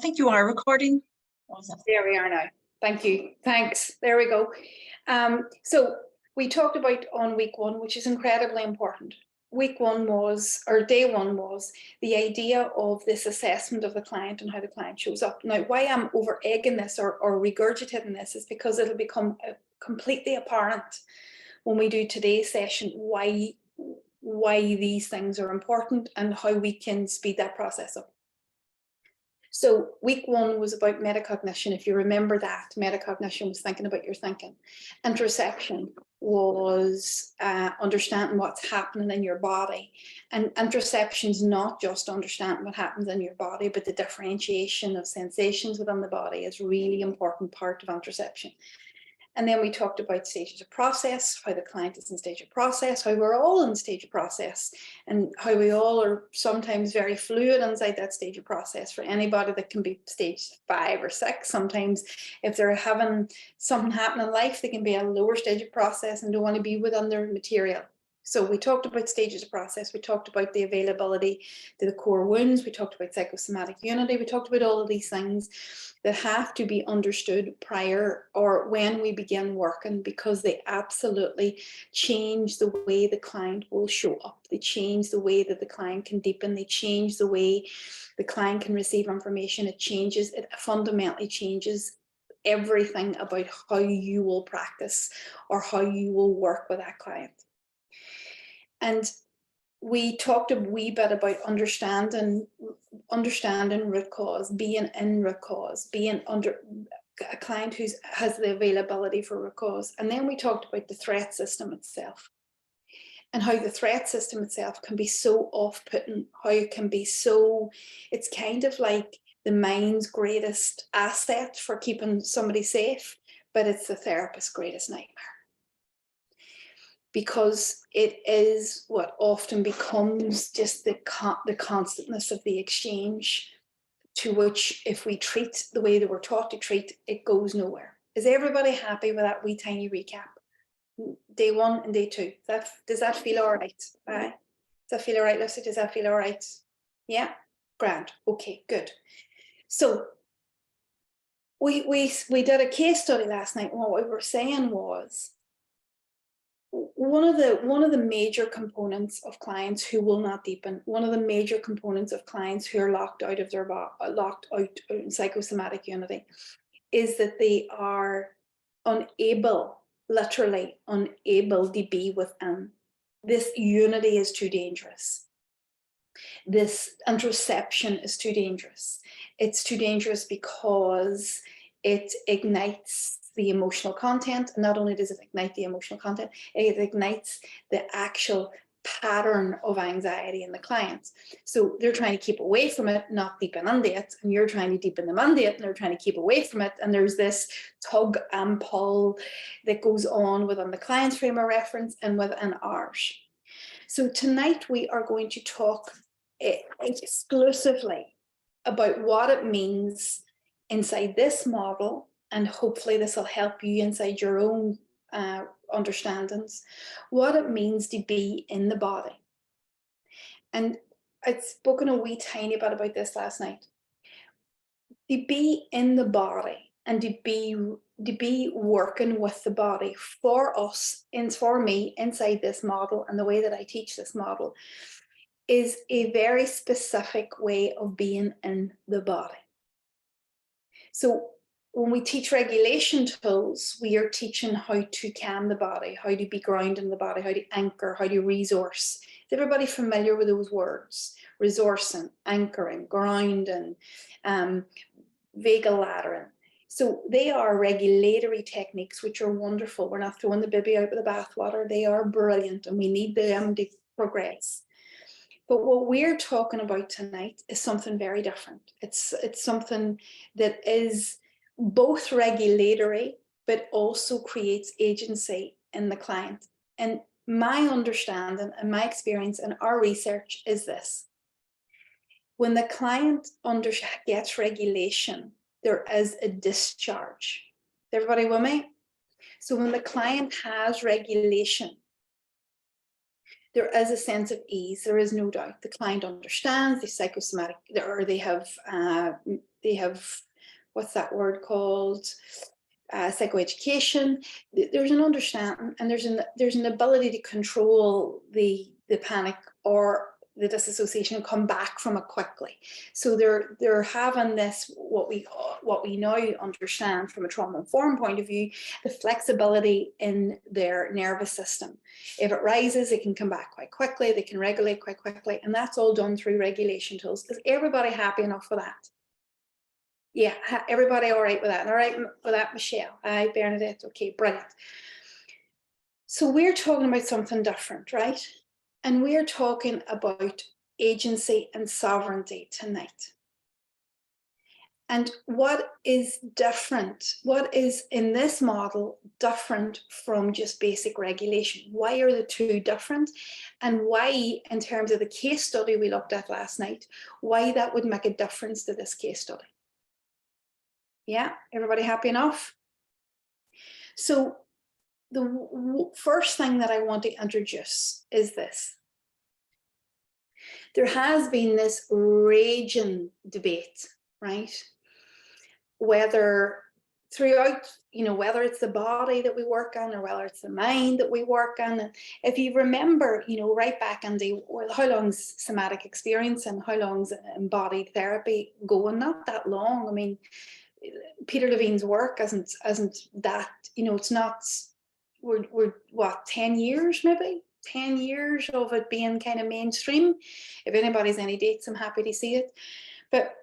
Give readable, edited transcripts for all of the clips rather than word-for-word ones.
think you are recording. There we are now. Thank you. Thanks. There we go. So we talked about on week one, which is incredibly important. Week one was, or day one was, the idea of this assessment of the client and how the client shows up. Now, why I'm over egging this or regurgitating this is because it'll become completely apparent when we do today's session why these things are important and how we can speed that process up. So week one was about metacognition. If you remember that, metacognition was thinking about your thinking. Interoception was understanding what's happening in your body. And interoception is not just understanding what happens in your body, but the differentiation of sensations within the body is a really important part of interoception. And then we talked about stages of process, how the client is in stage of process, how we're all in stage of process, and how we all are sometimes very fluid inside that stage of process. For anybody that can be stage 5 or 6, sometimes if they're having something happen in life, they can be a lower stage of process and don't want to be within their material. So we talked about stages of process, we talked about the availability to the core wounds, we talked about psychosomatic unity, we talked about all of these things that have to be understood prior or when we begin working, because they absolutely change the way the client will show up. They change the way that the client can deepen, they change the way the client can receive information. It fundamentally changes everything about how you will practice or how you will work with that client. And we talked a wee bit about understanding root cause, being in root cause, being under a client who has the availability for root cause. And then we talked about the threat system itself and how the threat system itself can be so off-putting, how it can be so, it's kind of like the mind's greatest asset for keeping somebody safe, but it's the therapist's greatest nightmare. Because it is what often becomes just the constantness of the exchange, to which if we treat the way that we're taught to treat, it goes nowhere. Is everybody happy with that wee tiny recap? Day 1 and day 2. Does that feel all right? Does that feel all right, Lucy? Does that feel all right? Yeah? Grand. Okay, good. So we did a case study last night, and what we were saying was, one of the major components of clients who will not deepen, one of the major components of clients who are locked out in psychosomatic unity, is that they are literally unable to be within. This unity is too dangerous. This interoception is too dangerous. It's too dangerous because it ignites the emotional content. And not only does it ignite the emotional content, it ignites the actual pattern of anxiety in the clients. So they're trying to keep away from it, not deepen into it, and you're trying to deepen them into it, and they're trying to keep away from it. And there's this tug and pull that goes on within the client's frame of reference and within ours. So tonight we are going to talk exclusively about what it means inside this model, and hopefully this will help you inside your own understandings, what it means to be in the body. And I'd spoken a wee tiny bit about this last night. To be in the body and to be working with the body for us, and for me inside this model and the way that I teach this model, is a very specific way of being in the body. So when we teach regulation tools, we are teaching how to calm the body, how to be grounded in the body, how to anchor, how to resource. Is everybody familiar with those words? Resourcing, anchoring, grounding, vagal laddering. So they are regulatory techniques which are wonderful. We're not throwing the baby out with the bathwater. They are brilliant and we need them to progress. But what we're talking about tonight is something very different. It's something that is both regulatory, but also creates agency in the client. And my understanding and my experience and our research is this. When the client gets regulation, there is a discharge. Is everybody with me? So when the client has regulation, there is a sense of ease. There is no doubt. The client understands the psychosomatic, or they have, what's that word called? Psychoeducation. There's an understanding, and there's an ability to control the panic or the disassociation and come back from it quickly. So they're having this, what we now understand from a trauma-informed point of view, the flexibility in their nervous system. If it rises, it can come back quite quickly, they can regulate quite quickly, and that's all done through regulation tools. Is everybody happy enough for that? Yeah, everybody all right with that? All right with that, Michelle? Aye, Bernadette, okay, brilliant. So we're talking about something different, right? And we're talking about agency and sovereignty tonight. And what is different? What is in this model different from just basic regulation? Why are the two different? And why, in terms of the case study we looked at last night, why that would make a difference to this case study? Yeah, everybody happy enough? So the first thing that I want to introduce is this. There has been this raging debate, right? Whether throughout, whether it's the body that we work on or whether it's the mind that we work on. And if you remember, right back in how long's somatic experience and how long's embodied therapy going? Not that long. I mean, Peter Levine's work isn't that, it's not, we're what, 10 years maybe? 10 years of it being kind of mainstream. If anybody's any dates, I'm happy to see it. But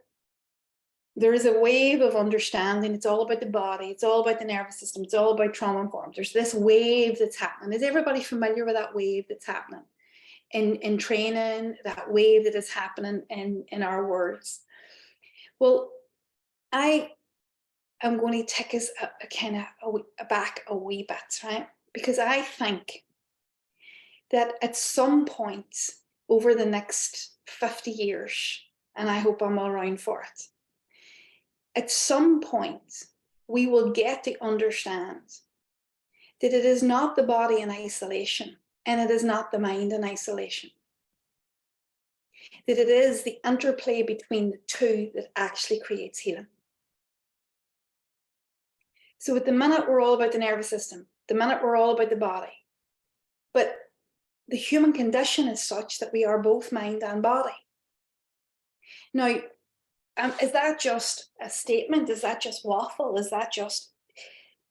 there is a wave of understanding. It's all about the body. It's all about the nervous system. It's all about trauma informed. There's this wave that's happening. Is everybody familiar with that wave that's happening in training, that wave that is happening in our words? Well, I am going to take us back a wee bit, right? Because I think that at some point over the next 50 years, and I hope I'm around for it, at some point we will get to understand that it is not the body in isolation and it is not the mind in isolation. That it is the interplay between the two that actually creates healing. So at the minute, we're all about the nervous system. The minute, we're all about the body. But the human condition is such that we are both mind and body. Now, is that just a statement? Is that just waffle? Is that just...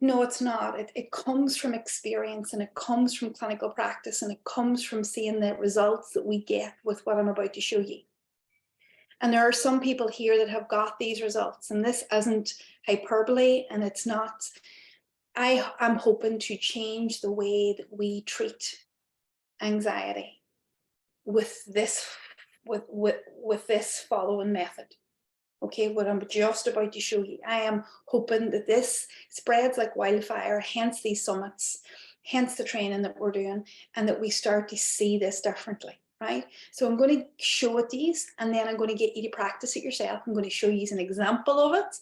No, it's not. It comes from experience, and it comes from clinical practice, and it comes from seeing the results that we get with what I'm about to show you. And there are some people here that have got these results, and this isn't hyperbole, and it's not... I'm hoping to change the way that we treat anxiety with this following method. Okay, what I'm just about to show you. I am hoping that this spreads like wildfire, hence these summits, hence the training that we're doing, and that we start to see this differently, right? So I'm going to show it to you, and then I'm going to get you to practice it yourself. I'm going to show you an example of it,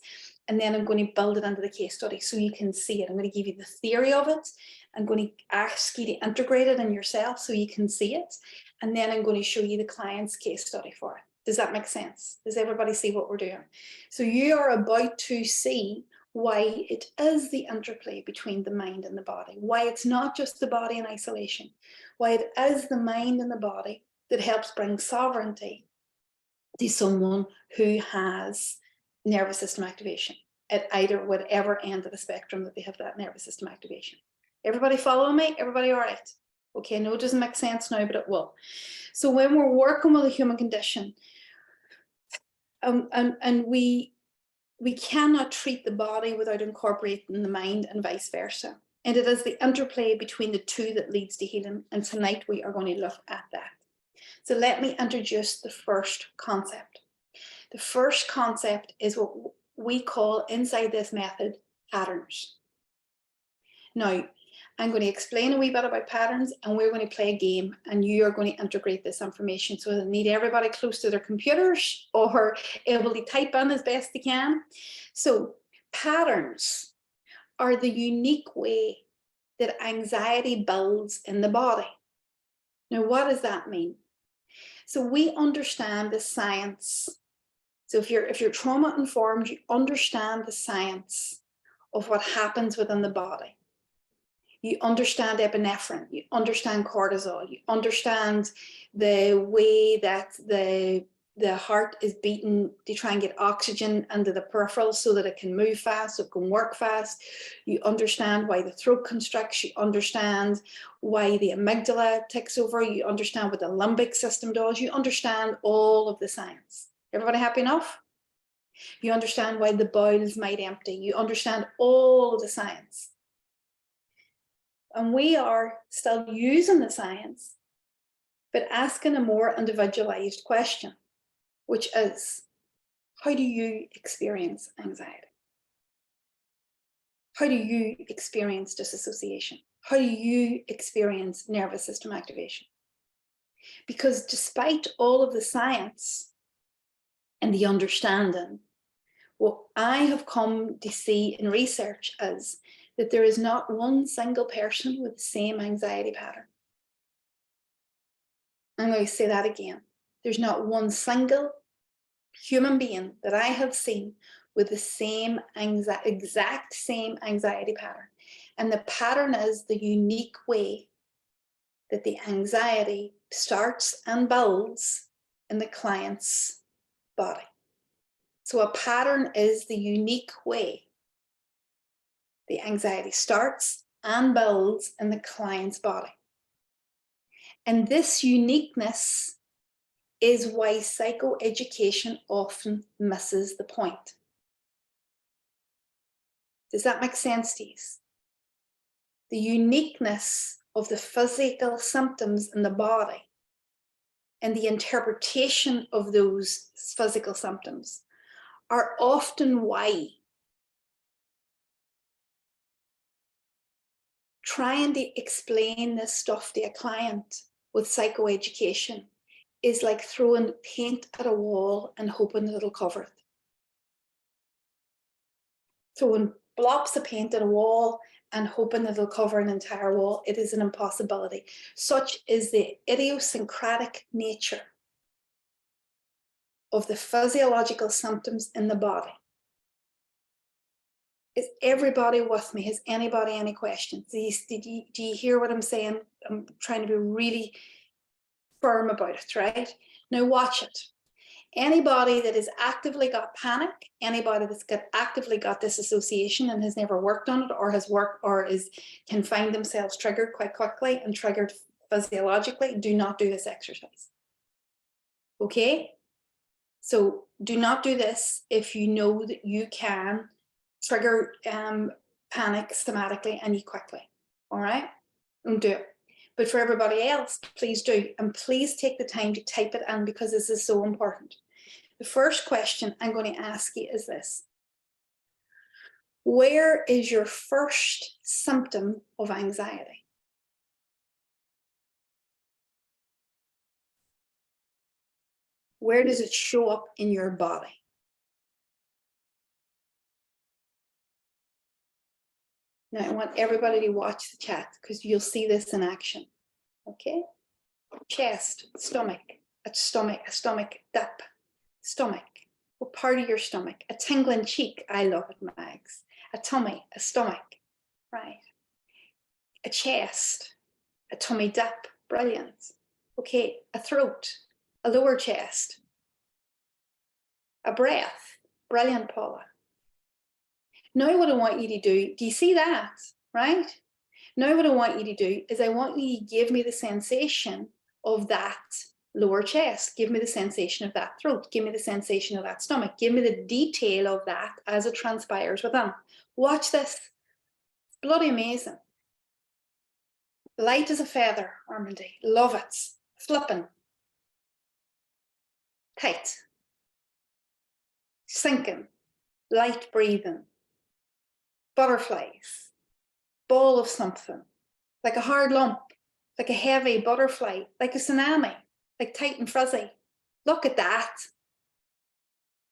and then I'm going to build it into the case study so you can see it. I'm going to give you the theory of it. I'm going to ask you to integrate it in yourself so you can see it. And then I'm going to show you the client's case study for it. Does that make sense? Does everybody see what we're doing? So you are about to see why it is the interplay between the mind and the body, why it's not just the body in isolation, why it is the mind and the body that helps bring sovereignty to someone who has nervous system activation at either whatever end of the spectrum that they have that nervous system activation. Everybody follow me? Everybody all right? Okay, no, it doesn't make sense now, but it will. So when we're working with a human condition, and we cannot treat the body without incorporating the mind and vice versa. And it is the interplay between the two that leads to healing. And tonight we are going to look at that. So let me introduce the first concept. The first concept is what we call inside this method patterns. Now, I'm going to explain a wee bit about patterns, and we're going to play a game, and you are going to integrate this information. So I need everybody close to their computers or able to type in as best they can. So patterns are the unique way that anxiety builds in the body. Now, what does that mean? So we understand the science. So if you're trauma informed, you understand the science of what happens within the body. You understand epinephrine, you understand cortisol, you understand the way that the heart is beating to try and get oxygen into the peripheral so that it can move fast, so it can work fast. You understand why the throat constricts, you understand why the amygdala takes over, you understand what the limbic system does, you understand all of the science. Everybody happy enough? You understand why the bowels might empty, you understand all of the science. And we are still using the science, but asking a more individualized question, which is, how do you experience anxiety? How do you experience disassociation? How do you experience nervous system activation? Because despite all of the science and the understanding, what I have come to see in research is that there is not one single person with the same anxiety pattern. I'm going to say that again. There's not one single human being that I have seen with the same exact same anxiety pattern. And the pattern is the unique way that the anxiety starts and builds in the client's body. So a pattern is the unique way the anxiety starts and builds in the client's body. And this uniqueness is why psychoeducation often misses the point. Does that make sense to you? The uniqueness of the physical symptoms in the body and the interpretation of those physical symptoms are often why trying to explain this stuff to a client with psychoeducation is like throwing paint at a wall and hoping that it'll cover it. Throwing blobs of paint at a wall and hoping that it'll cover an entire wall, it is an impossibility. Such is the idiosyncratic nature of the physiological symptoms in the body. Is everybody with me? Has anybody any questions? Do you hear what I'm saying? I'm trying to be really firm about it, right? Now watch it. Anybody that has actively got panic, anybody that's actively got disassociation and has never worked on it or has worked or can find themselves triggered quite quickly and triggered physiologically, do not do this exercise. Okay? So do not do this if you know that you can trigger panic somatically and quickly. All right? Don't do it. But for everybody else, please do. And please take the time to type it in because this is so important. The first question I'm going to ask you is this. Where is your first symptom of anxiety? Where does it show up in your body? Now, I want everybody to watch the chat because you'll see this in action. Okay? Chest, stomach, a stomach dip, stomach. What part of your stomach? A tingling cheek. I love it, Mags. A tummy, a stomach. Right. A chest, a tummy dip. Brilliant. Okay, a throat, a lower chest, a breath. Brilliant, Paula. Now what I want you to do you see that, right? Now what I want you to do is I want you to give me the sensation of that lower chest. Give me the sensation of that throat. Give me the sensation of that stomach. Give me the detail of that as it transpires within. Watch this. It's bloody amazing. Light as a feather, Armandy. Love it. Flipping. Tight. Sinking. Light breathing. Butterflies. Ball of something. Like a hard lump. Like a heavy butterfly. Like a tsunami. Like tight and frizzy. Look at that.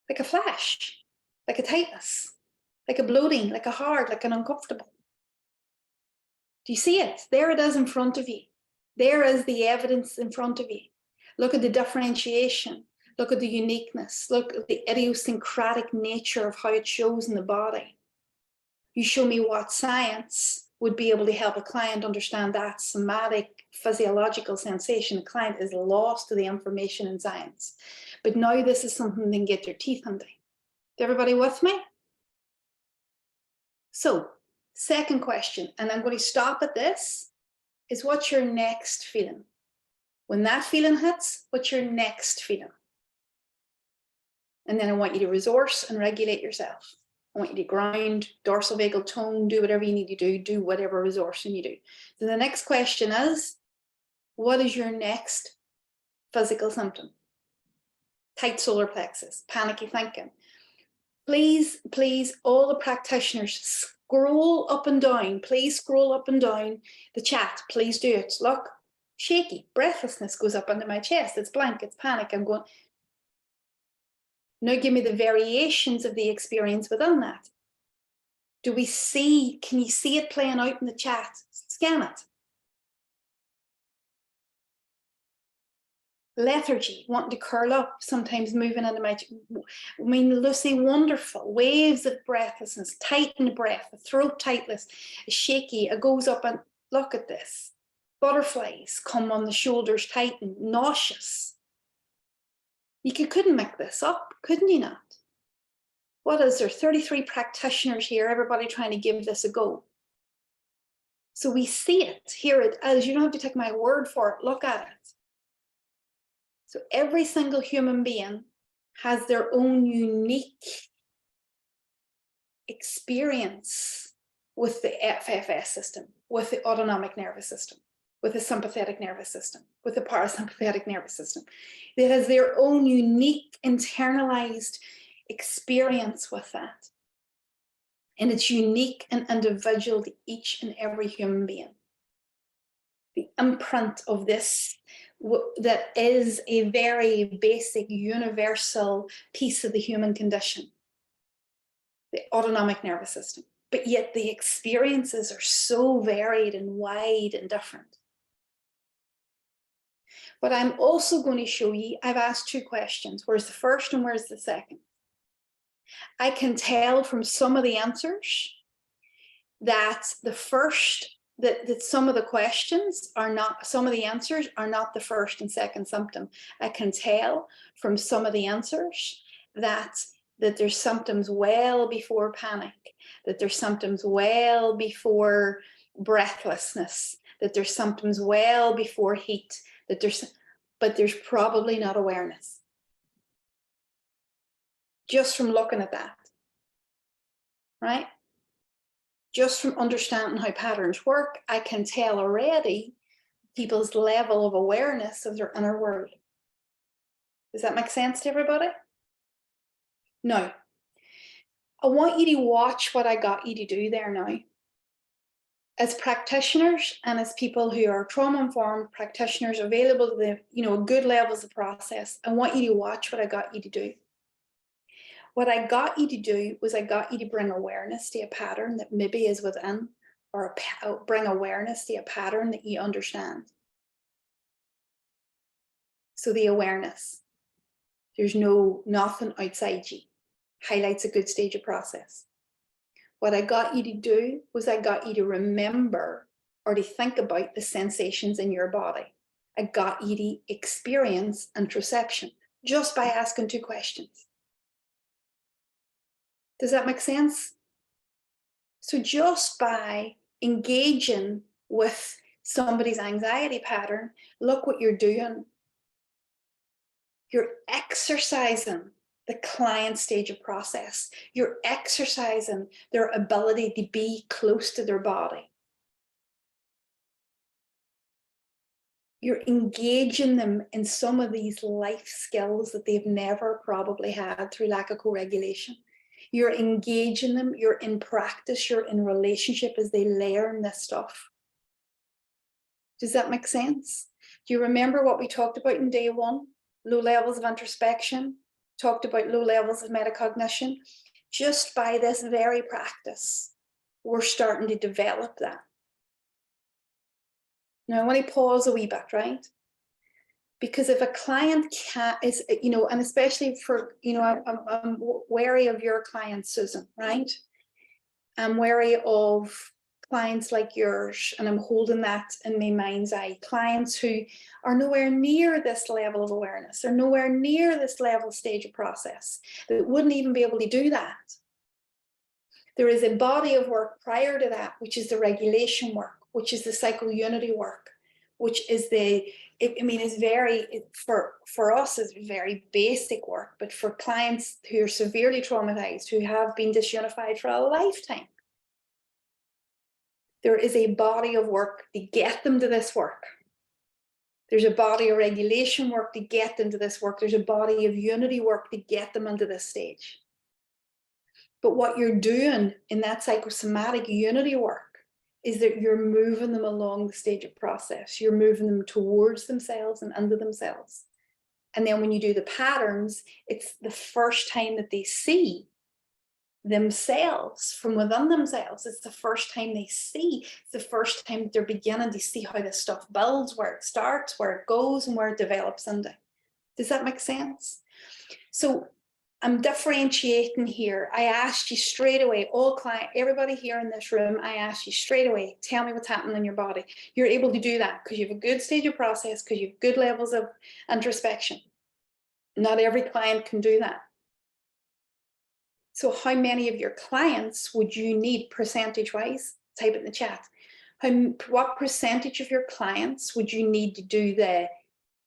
Like a flash. Like a tightness. Like a bloating. Like a hard. Like an uncomfortable. Do you see it? There it is in front of you. There is the evidence in front of you. Look at the differentiation. Look at the uniqueness. Look at the idiosyncratic nature of how it shows in the body. You show me what science would be able to help a client understand that somatic physiological sensation. The client is lost to the information in science. But now this is something they can get their teeth into. Is everybody with me? So, second question, and I'm going to stop at this, is what's your next feeling? When that feeling hits, what's your next feeling? And then I want you to resource and regulate yourself. I want you to ground, dorsal vagal tone, do whatever you need to do whatever resourcing you do. So the next question is, what is your next physical symptom? Tight solar plexus, panicky thinking. Please, all the practitioners, scroll up and down. Please scroll up and down the chat. Please do it. Look, shaky, breathlessness goes up under my chest. It's blank, it's panic. I'm going, now give me the variations of the experience within that. Do we see, can you see it playing out in the chat? Scan it. Lethargy, wanting to curl up, sometimes moving into my, I mean, Lucy, wonderful. Waves of breathlessness, tightened breath, the throat tightness, shaky, it goes up and look at this. Butterflies come on the shoulders, tighten, nauseous. You couldn't make this up, couldn't you not? What is there? 33 practitioners here, everybody trying to give this a go. So we see it, hear it as, you don't have to take my word for it, look at it. So every single human being has their own unique experience with the FFS system, with the autonomic nervous system, with the sympathetic nervous system, with the parasympathetic nervous system. It has their own unique internalized experience with that. And it's unique and individual to each and every human being. The imprint of this that is a very basic, universal piece of the human condition, the autonomic nervous system. But yet the experiences are so varied and wide and different. What I'm also going to show you, I've asked two questions. Where's the first and where's the second? I can tell from some of the answers that the first, that some of the questions are not, some of the answers are not the first and second symptom. I can tell from some of the answers that there's symptoms well before panic, that there's symptoms well before breathlessness, that there's symptoms well before heat, that but there's probably not awareness. Just from looking at that, right? Just from understanding how patterns work, I can tell already people's level of awareness of their inner world. Does that make sense to everybody? Now, I want you to watch what I got you to do there now. As practitioners and as people who are trauma-informed practitioners available to the, good levels of process, I want you to watch what I got you to do. What I got you to do was I got you to bring awareness to a pattern that maybe is within, or bring awareness to a pattern that you understand. So the awareness, there's nothing outside you, highlights a good stage of process. What I got you to do was I got you to remember or to think about the sensations in your body. I got you to experience interoception just by asking two questions. Does that make sense? So just by engaging with somebody's anxiety pattern, look what you're doing. You're exercising the client stage of process. You're exercising their ability to be close to their body. You're engaging them in some of these life skills that they've never probably had through lack of co-regulation. You're engaging them, you're in practice, you're in relationship as they learn this stuff. Does that make sense? Do you remember what we talked about in day one? Low levels of introspection, talked about low levels of metacognition. Just by this very practice, we're starting to develop that. Now I want to pause a wee bit, right? Because if a client is, and especially for, I'm wary of your clients, Susan, right? I'm wary of clients like yours, and I'm holding that in my mind's eye. Clients who are nowhere near this level of awareness, they're nowhere near this level stage of process, that wouldn't even be able to do that. There is a body of work prior to that, which is the regulation work, which is the psycho-unity work, which is is very, for us, is very basic work, but for clients who are severely traumatized, who have been disunified for a lifetime, there is a body of work to get them to this work. There's a body of regulation work to get them to this work. There's a body of unity work to get them into this stage. But what you're doing in that psychosomatic unity work is that you're moving them along the stage of process. You're moving them towards themselves and under themselves. And then when you do the patterns, it's the first time that they see themselves from within themselves. It's the first time they see. It's the first time they're beginning to see how this stuff builds, where it starts, where it goes, and where it develops into. Does that make sense? So I'm differentiating here. I asked you straight away, everybody here in this room, I asked you straight away, tell me what's happening in your body. You're able to do that because you have a good stage of process, because you have good levels of introspection. Not every client can do that. So how many of your clients would you need percentage-wise? Type it in the chat. What percentage of your clients would you need to do the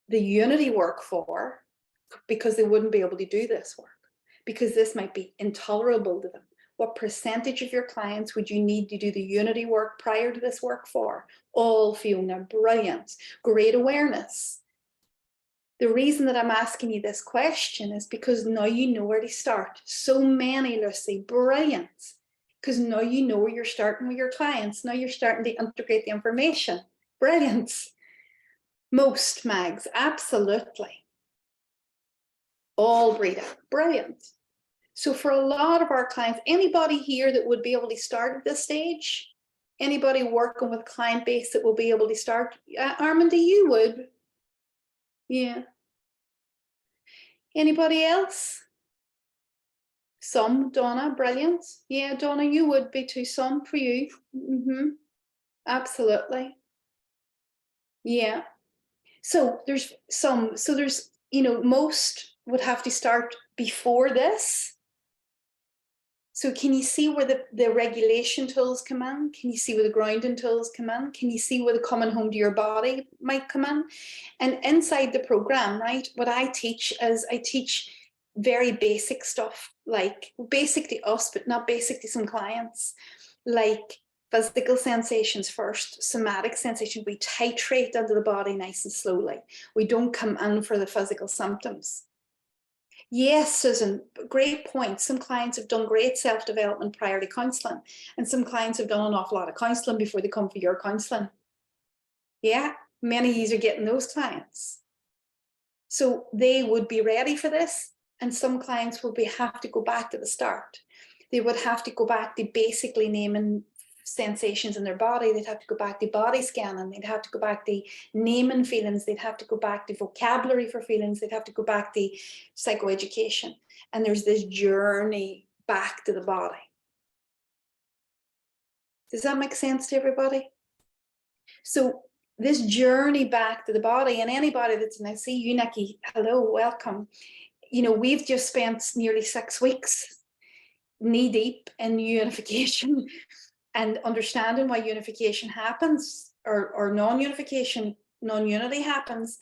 unity work for, because they wouldn't be able to do this work, because this might be intolerable to them? What percentage of your clients would you need to do the unity work prior to this work for? All, Fiona, brilliant, great awareness. The reason that I'm asking you this question is because now you know where to start. So many, Lucy, brilliant. Because now you know where you're starting with your clients. Now you're starting to integrate the information. Brilliant. Most, Mags, absolutely. All, Brita, brilliant. So for a lot of our clients, anybody here that would be able to start at this stage? Anybody working with client base that will be able to start? Armanda, you would. Yeah. Anybody else? Some, Donna, brilliant. Yeah, Donna, you would be too. Some for you. Absolutely. Yeah. So there's some, most would have to start before this. So can you see where the regulation tools come in? Can you see where the grounding tools come in? Can you see where the coming home to your body might come in? And inside the program, right, what I teach is I teach very basic stuff, like basic to us, but not basic to some clients, like physical sensations first, somatic sensation. We titrate into the body nice and slowly. We don't come in for the physical symptoms. Yes, Susan, great point. Some clients have done great self-development prior to counselling, and some clients have done an awful lot of counselling before they come for your counselling. Yeah, many of you are getting those clients. So they would be ready for this, and some clients will have to go back to the start. They would have to go back to basically naming sensations in their body. They'd have to go back to body scanning. They'd have to go back to naming feelings. They'd have to go back to vocabulary for feelings. They'd have to go back to psychoeducation. And there's this journey back to the body. Does that make sense to everybody? So this journey back to the body, and anybody that's, and I see you, Nikki, hello, welcome. We've just spent nearly 6 weeks knee deep in unification and understanding why unification happens, or non-unification, non-unity happens.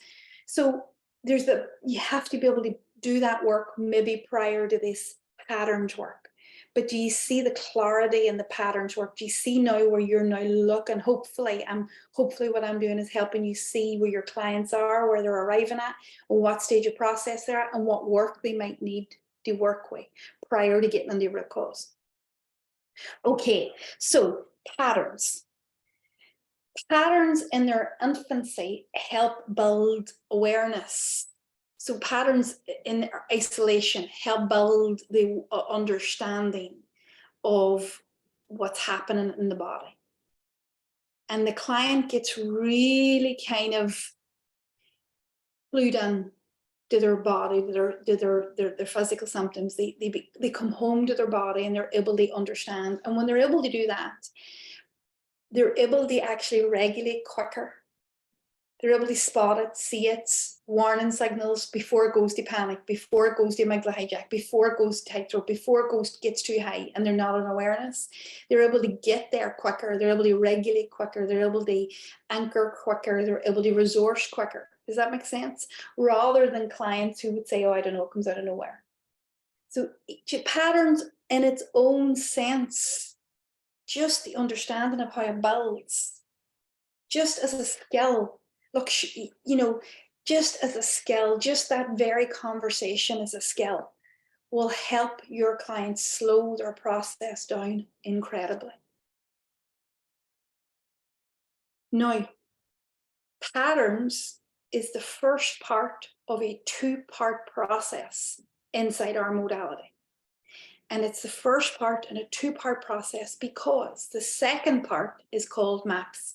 So you have to be able to do that work maybe prior to this patterns work. But do you see the clarity in the patterns work? Do you see now where you're now looking? Hopefully what I'm doing is helping you see where your clients are, where they're arriving at, and what stage of process they're at, and what work they might need to work with prior to getting into root cause. Okay, so patterns. Patterns in their infancy help build awareness. So patterns in isolation help build the understanding of what's happening in the body. and the client gets really kind of glued in to their body, to their physical symptoms. They come home to their body and they're able to understand. And when they're able to do that, they're able to actually regulate quicker. They're able to spot it, see it, warning signals before it goes to panic, before it goes to amygdala hijack, before it goes to tightrope, before it gets too high and they're not in awareness. They're able to get there quicker. They're able to regulate quicker. They're able to anchor quicker. They're able to resource quicker. Does that make sense? Rather than clients who would say, oh, I don't know, it comes out of nowhere. So patterns in its own sense, just the understanding of how it builds, just as a skill. Look, you know, just as a skill, just that very conversation as a skill will help your clients slow their process down incredibly. Now, patterns is the first part of a two-part process inside our modality. And it's the first part in a two-part process because the second part is called maps.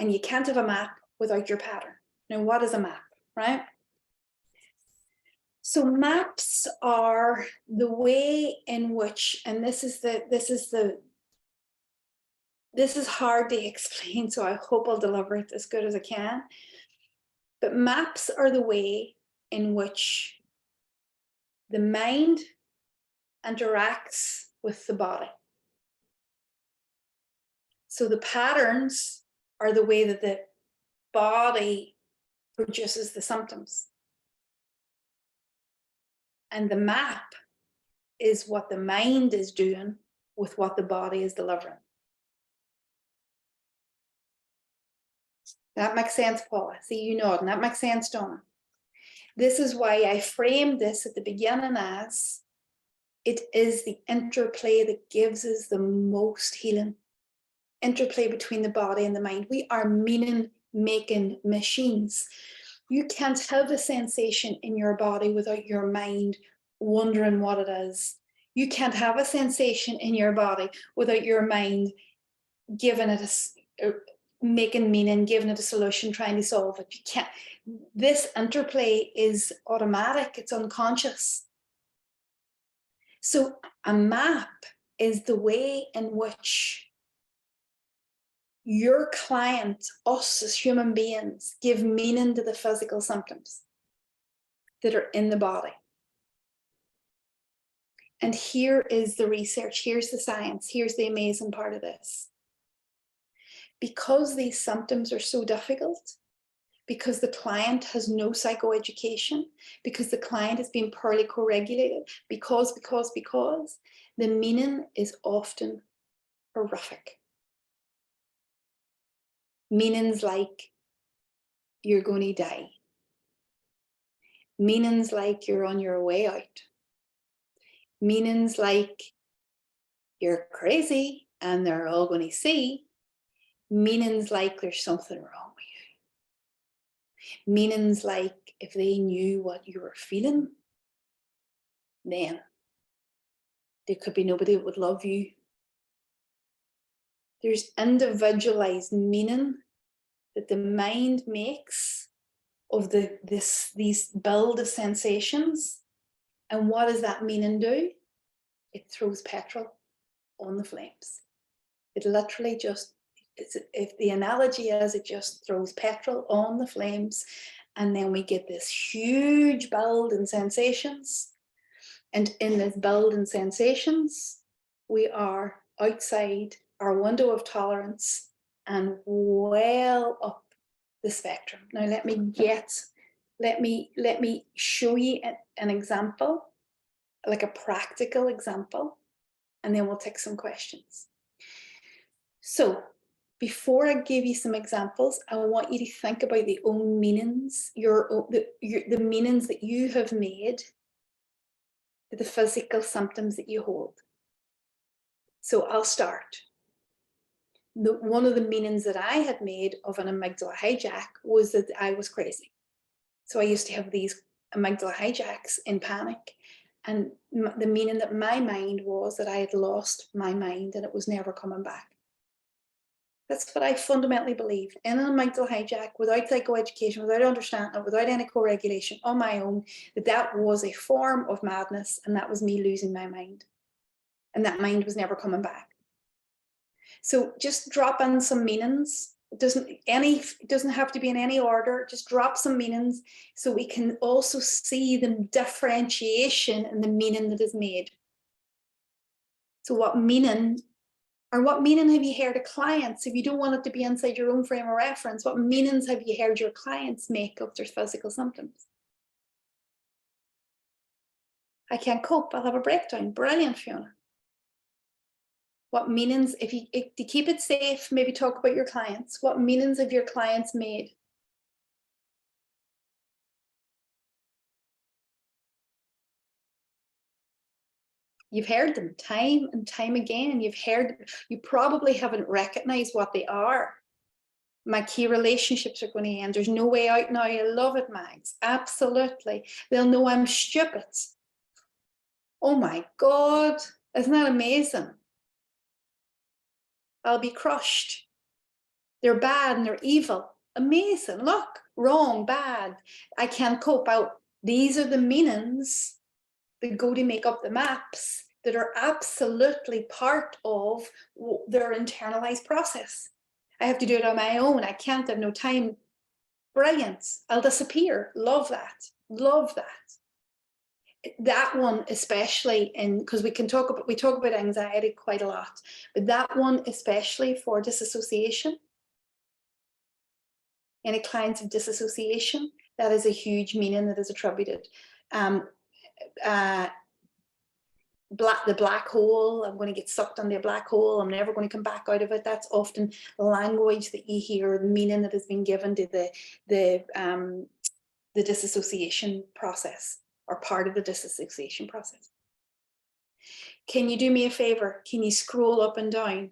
And you can't have a map without your pattern. Now, what is a map, right? So maps are the way in which, and this is hard to explain, so I hope I'll deliver it as good as I can. But maps are the way in which the mind interacts with the body. So the patterns are the way that the body produces the symptoms. And the map is what the mind is doing with what the body is delivering. That makes sense, Paula. See, you know it, and that makes sense, Donna. This is why I framed this at the beginning as it is the interplay that gives us the most healing. Interplay between the body and the mind. We are meaning-making machines. You can't have a sensation in your body without your mind wondering what it is. You can't have a sensation in your body without your mind giving it making meaning, giving it a solution, trying to solve it. You can't. This interplay is automatic. It's unconscious. So a map is the way in which your client, us as human beings, give meaning to the physical symptoms that are in the body. And here is the research, here's the science, here's the amazing part of this. Because these symptoms are so difficult, because the client has no psychoeducation, because the client is being poorly co-regulated, because the meaning is often horrific. Meanings like you're going to die. Meanings like you're on your way out. Meanings like you're crazy and they're all going to see. Meanings like there's something wrong with you. Meanings like if they knew what you were feeling, then there could be nobody that would love you. There's individualized meaning that the mind makes of these build of sensations. And what does that meaning do? It throws petrol on the flames. It literally just, if the analogy is, it just throws petrol on the flames, and then we get this huge build in sensations. And in this build in sensations, we are outside our window of tolerance and well up the spectrum. Now let me show you an example, like a practical example, and then we'll take some questions. So before I give you some examples, I want you to think about the own meanings, the meanings that you have made to the physical symptoms that you hold. So I'll start. One of the meanings that I had made of an amygdala hijack was that I was crazy. So I used to have these amygdala hijacks in panic. And the meaning that my mind was that I had lost my mind and it was never coming back. That's what I fundamentally believe. In an amygdala hijack, without psychoeducation, without understanding it, without any co-regulation on my own, that was a form of madness, and that was me losing my mind. And that mind was never coming back. So just drop in some meanings. It doesn't have to be in any order. Just drop some meanings so we can also see the differentiation in the meaning that is made. So what meaning have you heard of clients? If you don't want it to be inside your own frame of reference, what meanings have you heard your clients make of their physical symptoms? I can't cope, I'll have a breakdown. Brilliant, Fiona. What meanings, if to keep it safe, maybe talk about your clients. What meanings have your clients made? You've heard them time and time again. You probably haven't recognized what they are. My key relationships are going to end. There's no way out now. I love it, Mags. Absolutely. They'll know I'm stupid. Oh my God. Isn't that amazing? I'll be crushed. They're bad and they're evil. Amazing. Look, wrong, bad. I can't cope out. These are the meanings that go to make up the maps that are absolutely part of their internalized process. I have to do it on my own. I can't, have no time. Brilliant. I'll disappear. Love that. Love that. That one especially, because we talk about anxiety quite a lot, but that one especially for disassociation. Any clients of disassociation, that is a huge meaning that is attributed. The black hole, I'm going to get sucked into a black hole, I'm never going to come back out of it. That's often language that you hear, the meaning that has been given to the disassociation process, or part of the disassociation process. Can you do me a favor? Can you scroll up and down?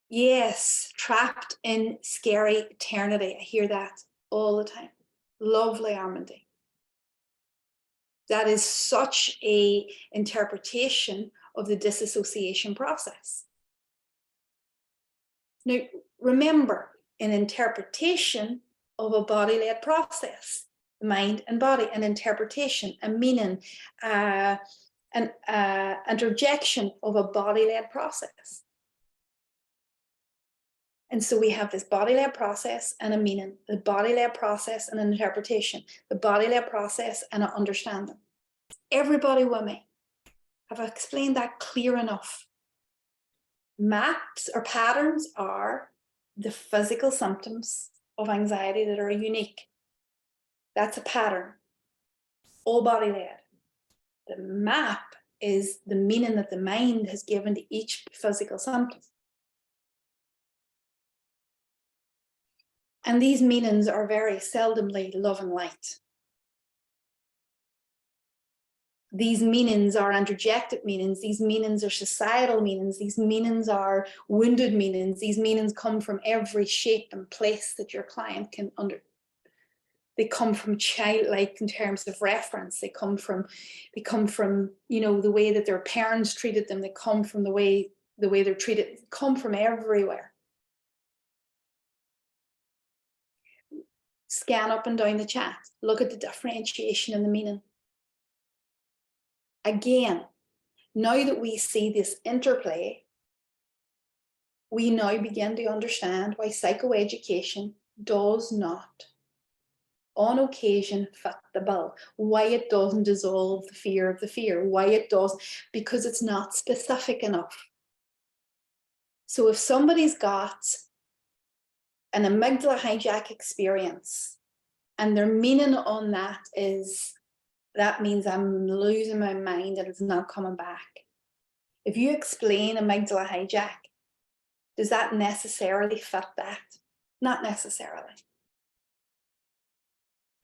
Yes, trapped in scary eternity. I hear that all the time. Lovely, Armandi. That is such a interpretation of the disassociation process. Now, remember, an interpretation of a body-led process, mind and body, an interpretation, a meaning, an interjection of a body-led process. And so we have this body-led process and a meaning, the body-led process and an interpretation, the body-led process and an understanding. Everybody with me. Have I explained that clear enough? Maps or patterns are the physical symptoms of anxiety that are unique. That's a pattern, all body-led. The map is the meaning that the mind has given to each physical symptom. And these meanings are very seldomly love and light. These meanings are interjected meanings. These meanings are societal meanings. These meanings are wounded meanings. These meanings come from every shape and place that your client can they come from childlike in terms of reference. They come from, you know, the way that their parents treated them. They come from the way they're treated. They come from everywhere. Scan up and down the chat. Look at the differentiation in the meaning. Again, now that we see this interplay, we now begin to understand why psychoeducation does not, on occasion, fit the bill, why it doesn't dissolve the fear, why it does, because it's not specific enough. So if somebody's got an amygdala hijack experience and their meaning on that is, that means I'm losing my mind and it's not coming back. If you explain amygdala hijack, does that necessarily fit that? Not necessarily.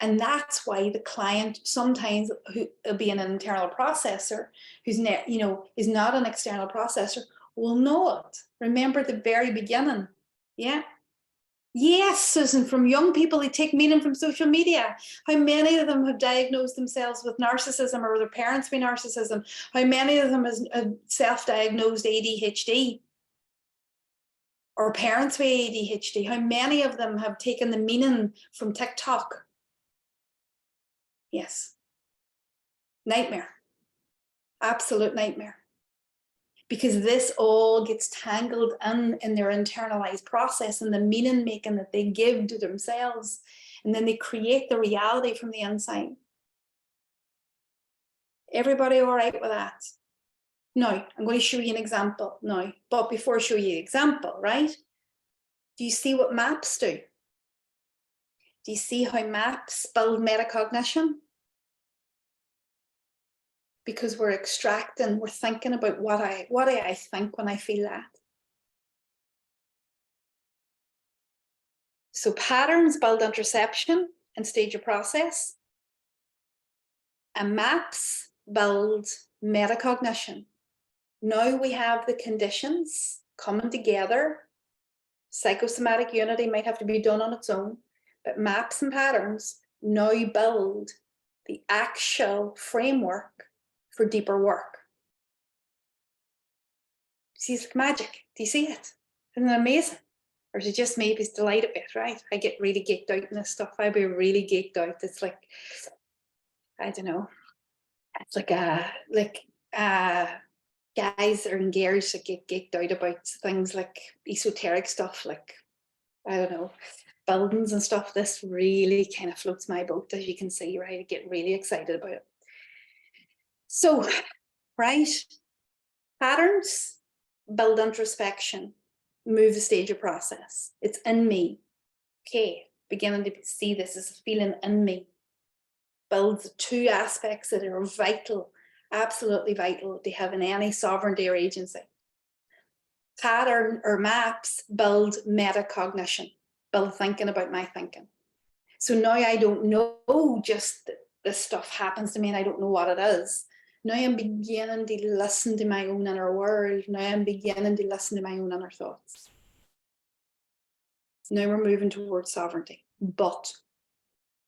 And that's why the client sometimes, who will be an internal processor, who's is not an external processor, will know it. Remember the very beginning, yeah? Yes, Susan, from young people, they take meaning from social media. How many of them have diagnosed themselves with narcissism or their parents with narcissism? How many of them have self-diagnosed ADHD? Or parents with ADHD, how many of them have taken the meaning from TikTok? Yes. Nightmare. Absolute nightmare. Because this all gets tangled in their internalized process and the meaning making that they give to themselves. And then they create the reality from the inside. Everybody all right with that? Now, I'm going to show you an example now. But before I show you an example, right? Do you see what maps do? Do you see how maps build metacognition? Because we're extracting, we're thinking about what do I think when I feel that. So patterns build interception and stage of process. And maps build metacognition. Now we have the conditions coming together. Psychosomatic unity might have to be done on its own, but maps and patterns now build the actual framework for deeper work. See, it's like magic. Do you see it? Isn't it amazing? Or is it just me who's delighted with it, right? I get really geeked out in this stuff. I'd be really geeked out. It's like, I don't know. It's like guys are engaged that get geeked out about things like esoteric stuff, like, I don't know, buildings and stuff. This really kind of floats my boat, as you can see, right? I get really excited about it. So, right, patterns build introspection, move the stage of process. It's in me. Okay, beginning to see this as a feeling in me. Builds two aspects that are vital, absolutely vital to having any sovereignty or agency. Pattern or maps build metacognition, build thinking about my thinking. So now I don't know just that this stuff happens to me and I don't know what it is. Now I'm beginning to listen to my own inner world. Now I'm beginning to listen to my own inner thoughts. Now we're moving towards sovereignty. But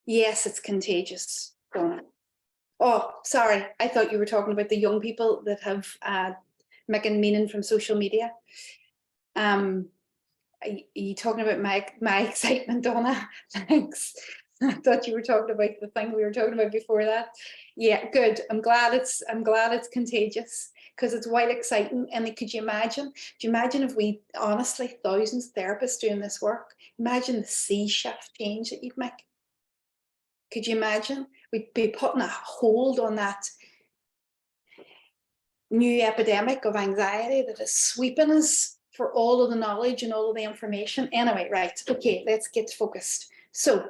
yes, it's contagious. Oh, sorry. I thought you were talking about the young people that have making meaning from social media. Are you talking about my excitement, Donna? Thanks. I thought you were talking about the thing we were talking about before that. Yeah, good. I'm glad it's contagious because it's quite exciting. And could you imagine? Do you imagine if we honestly thousands of therapists doing this work? Imagine the sea shift change that you'd make. Could you imagine? We'd be putting a hold on that new epidemic of anxiety that is sweeping us for all of the knowledge and all of the information. Anyway, right. Okay, let's get focused. So,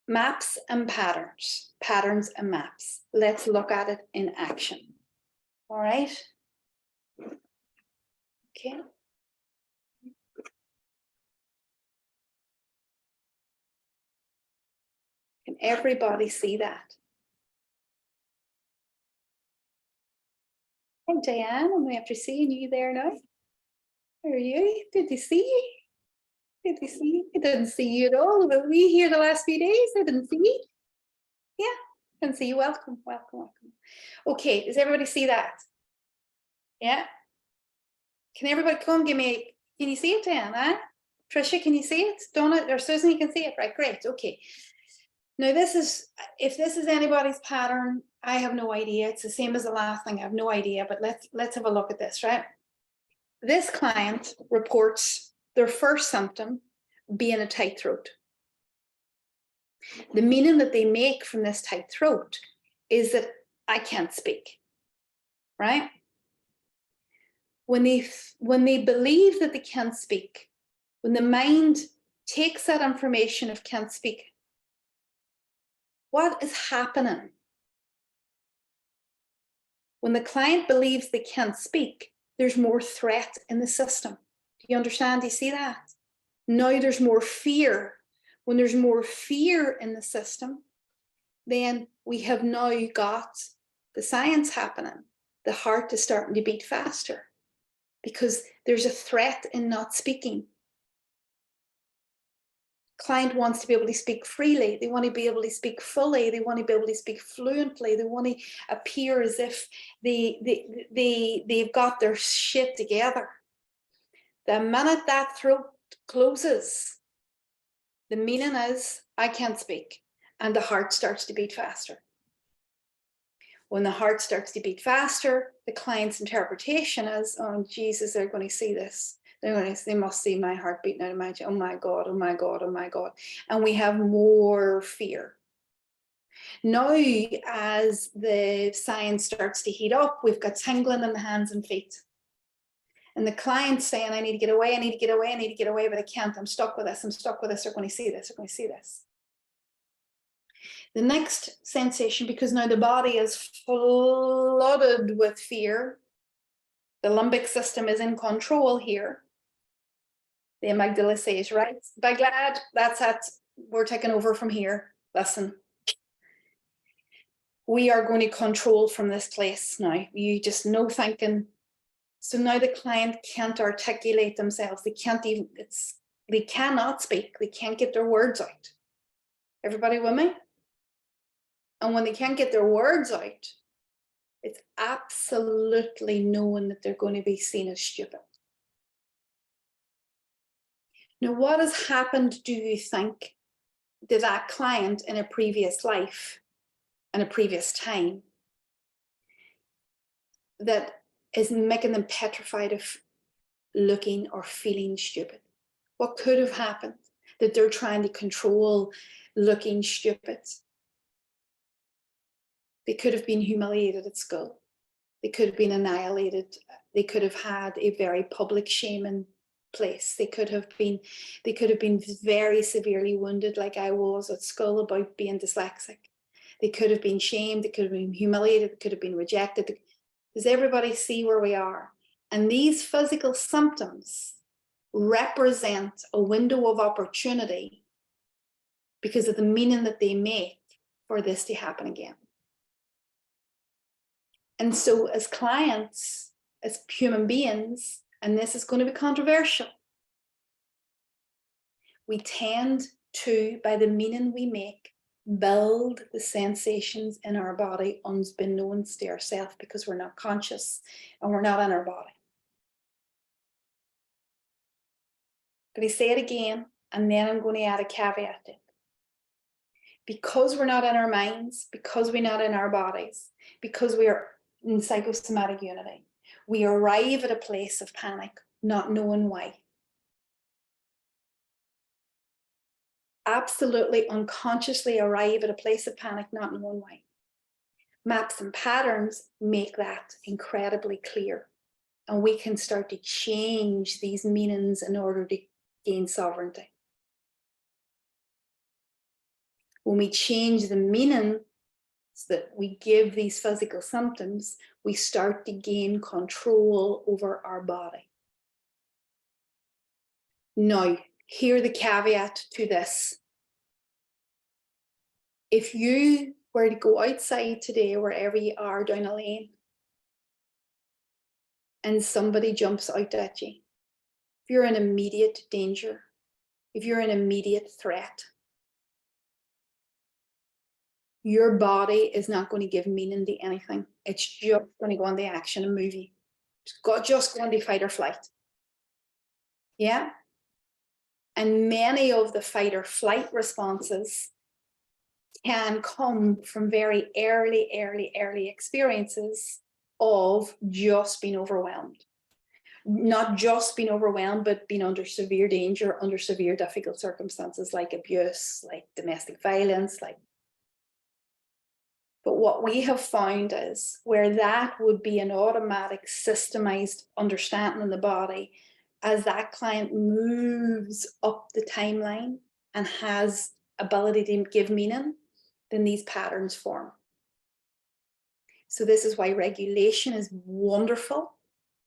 maps and patterns, patterns and maps. Let's look at it in action. All right. Okay. Can everybody see that? Hey, Diane, I'm after seeing you there now. How are you? Good to see you. Good to see you. I didn't see you at all. But we here the last few days. I didn't see you. Yeah, didn't see you. Welcome, welcome, welcome. Okay, does everybody see that? Yeah. Can everybody come give me? Can you see it, Diane? Huh? Tricia, can you see it? Donna or Susan, you can see it, right? Great. Okay. Now this is, if this is anybody's pattern, I have no idea. It's the same as the last thing. I have no idea. But let's have a look at this, right? This client reports their first symptom being a tight throat. The meaning that they make from this tight throat is that I can't speak, right? When they believe that they can't speak, when the mind takes that information of can't speak, what is happening? When the client believes they can't speak, there's more threat in the system. Do you understand? Do you see that? Now there's more fear. When there's more fear in the system, then we have now got the science happening. The heart is starting to beat faster because there's a threat in not speaking. Client wants to be able to speak freely. They want to be able to speak fully. They want to be able to speak fluently. They want to appear as if they've got their shit together. The minute that throat closes, the meaning is, I can't speak, and the heart starts to beat faster. When the heart starts to beat faster, the client's interpretation is, oh, Jesus, they're going to see this. They must see my heart beating out of my chest. Oh my God, oh my God, oh my God. And we have more fear. Now, as the science starts to heat up, we've got tingling in the hands and feet. And the client's saying, I need to get away, I need to get away, I need to get away, but I can't. I'm stuck with this, I'm stuck with this. They're going to see this, they're going to see this. The next sensation, because now the body is flooded with fear, the limbic system is in control here. The amygdala says, right, by glad, that's it, we're taking over from here. Listen, we are going to control from this place now. You just no thinking. So now the client can't articulate themselves. They can't even, they cannot speak. They can't get their words out. Everybody with me? And when they can't get their words out, it's absolutely knowing that they're going to be seen as stupid. Now, what has happened, do you think, to that client in a previous life, in a previous time, that is making them petrified of looking or feeling stupid? What could have happened that they're trying to control looking stupid? They could have been humiliated at school. They could have been annihilated. They could have had a very public shame in place. They could have been very severely wounded, like I was at school, about being dyslexic. They could have been shamed. They could have been humiliated. They could have been rejected. Does everybody see where we are? And these physical symptoms represent a window of opportunity because of the meaning that they make for this to happen again. And so as clients, as human beings, and this is going to be controversial, we tend to, by the meaning we make, build the sensations in our body unbeknownst to ourselves because we're not conscious and we're not in our body. I'm going to say it again, and then I'm going to add a caveat to it. Because we're not in our minds, because we're not in our bodies, because we are in psychosomatic unity, we arrive at a place of panic, not knowing why. Absolutely unconsciously arrive at a place of panic, not knowing why. Maps and patterns make that incredibly clear. And we can start to change these meanings in order to gain sovereignty. When we change the meaning that we give these physical symptoms, we start to gain control over our body. Now, hear the caveat to this. If you were to go outside today, wherever you are, down a lane, and somebody jumps out at you, if you're in immediate danger, if you're in immediate threat, your body is not going to give meaning to anything. It's just going to go into action and move you. It's just going to fight or flight. Yeah? And many of the fight or flight responses can come from very early experiences of just being overwhelmed. Not just being overwhelmed, but being under severe danger, under severe difficult circumstances like abuse, like domestic violence, like. But what we have found is where that would be an automatic systemized understanding in the body, as that client moves up the timeline and has ability to give meaning, then these patterns form. So this is why regulation is wonderful,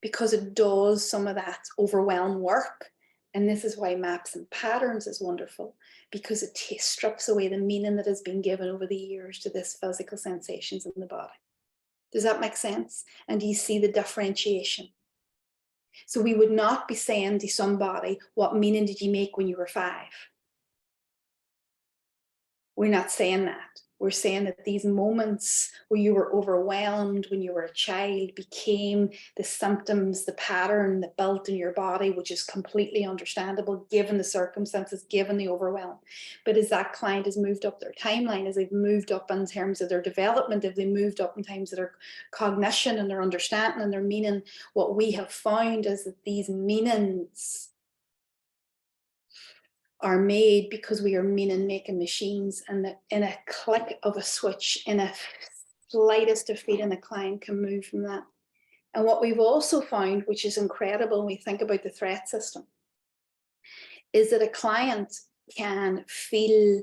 because it does some of that overwhelm work. And this is why maps and patterns is wonderful, because it strips away the meaning that has been given over the years to this physical sensations in the body. Does that make sense? And do you see the differentiation? So we would not be saying to somebody, what meaning did you make when you were 5? We're not saying that. We're saying that these moments where you were overwhelmed when you were a child became the symptoms, the pattern that built in your body, which is completely understandable given the circumstances, given the overwhelm. But as that client has moved up their timeline, as they've moved up in terms of their development, if they moved up in terms of their cognition and their understanding and their meaning, what we have found is that these meanings are made because we are meaning making machines, and that in a click of a switch, in a slightest of feet, and the client can move from that. And what we've also found, which is incredible when we think about the threat system, is that a client can feel